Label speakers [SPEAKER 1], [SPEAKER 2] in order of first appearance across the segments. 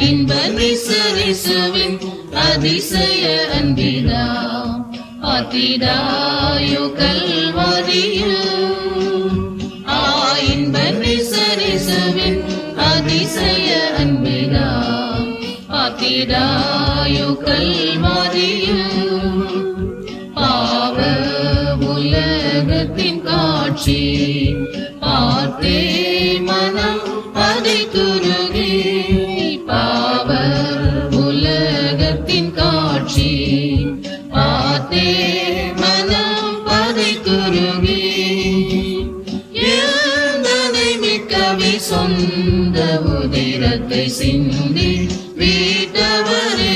[SPEAKER 1] இன்ப நிசரிசுவின் அதிசய அன்பிதா அத்திடாயோ கல்வாரியில் இன்ப நிசரிசுவின் அதிசய அன்பிதா அத்திடாயோ கல்வாரியில் பாவ உலகத்தின் காட்சி பார்த்தே மனம் அதை துருகி பாவ உலகத்தின் காட்சி பார்த்தே மனம் அதை துருகி எழுந்தனை மிக்கவி சொந்த உதிரத்தை சிந்தி வீட்டவரே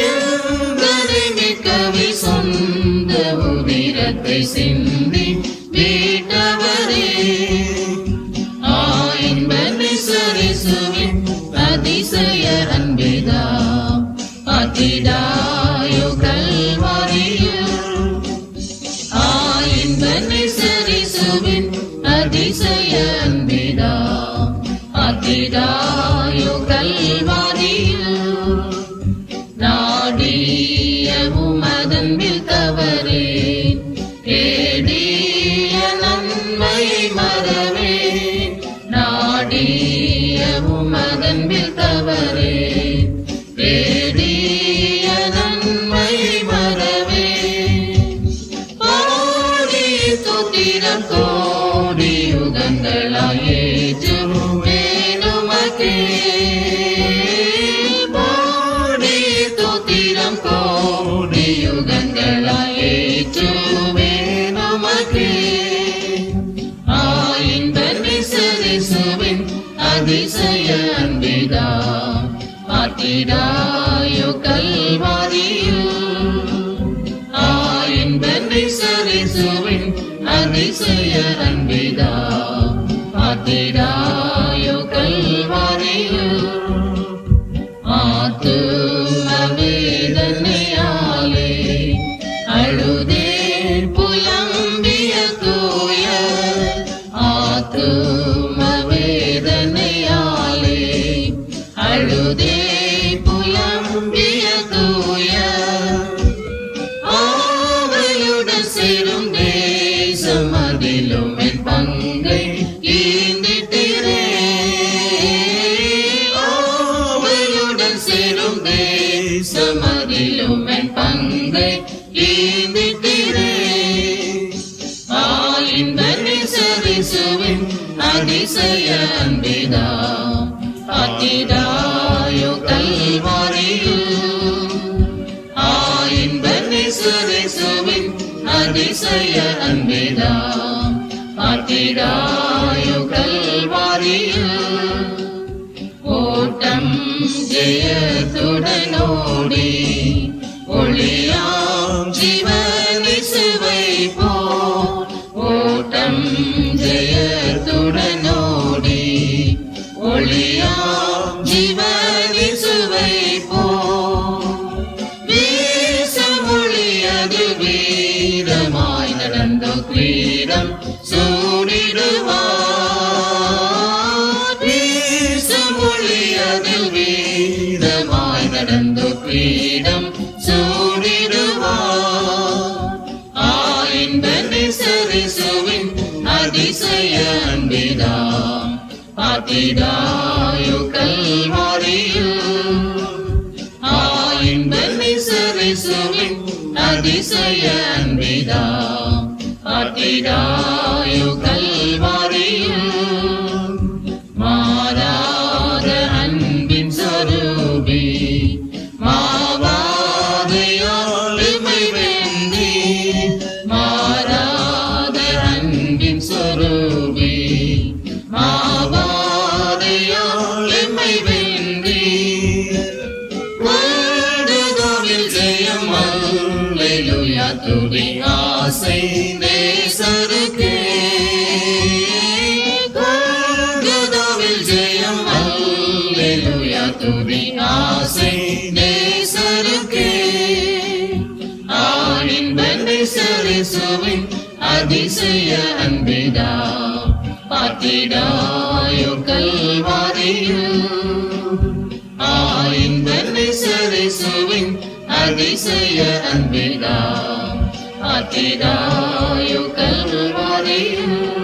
[SPEAKER 1] எழுந்தனை மிக்கவி சொந்த உதிரத்தை சிந்தி வீட்டவரே இன்ப நிசரிசுவின் அதிசய அன்பிதா அத்திடாயோ கல்வாரியில் இன்ப நிசரிசுவின் அதிசய அன்பிதா அத்திடாயோ கல்வாரியில் நாடிய உமதன்பில் தவறே தேடிய நன்மையை மறவே நாடிய உமதன்பில் தவறே தேடிய நன்மையை மறவே பாடி துதிரம் கோடி யுகங்களாயேற்றுமே நமக்கே பாடி துதிரம் கோடி யுகங்களாயேற்றுமே நமக்கே இன்ப நிசரிசுவின் அதிசய அன்பிதா அத்திடாயோ கல்வாரியில் இன்ப நிசரிசுவின் அதிசய அன்பிதா அத்திடாயோ கல்வாரியில் ஆத்தும வேதனையாலே அழுதே புலம்பிய தூய ஆத்தும வேதனையாலே அழுதே புலம்பிய தூய ஆவலுடன் சேரும் தேசம் அதிலும் என் பங்கை ஈந்திட்டிரே ஆவலுடன் சேரும் தேசம் அதிலும் என் பங்கை ஈந்திட்டிரே இன்ப நிசரிசுவின் அதிசய அன்பிதா அத்திடாயோ கல்வாரியில் இன்ப நிசரிசுவின் அதிசய அன்பிதா அத்திடாயோ கல்வாரியில் ஓட்டம் ஜெயத்துடனோடி ஒளியாம் ஜீவனிசுவை போ ஓட்டம் ஜெயத்துடனோடி ஒளியாம் ஜீவனிசுவை போ வீசமொழியது வீரமாய் நடந்தோ கிரீடம் சூடிடுவார் வீசமொழியது வீரமாய் நடந்தோ கிரீடம் சூடிடுவார் இன்ப நிசரிசுவின் அதிசய அன்பிதா அத்திடாயோ கல்வாரியில் இன்ப நிசரிசுவின் அதிசய அன்பிதா அத்திடாயோ கல்வாரியில் மாறாத அன்பின் சொரூபி மாவாதையால் இமை வெந்தி மாறாத அன்பின் சொரூபி மாவாதையால் இமை வெந்தி வாழ்ந்துகாவில் ஜெயம் அல்லேலூயா துதி ஆசை நேசருக்கே வாழ்ந்துகாவில் ஜெயம் அல்லேலூயா துதி ஆசை நேசருக்கே இன்ப நிசரிசுவின் அதிசய அன்பிதா அத்திடாயோ கல்வாரியில் அதிசய அன்பினா ஆற்றினாயோ கல்வாரியில்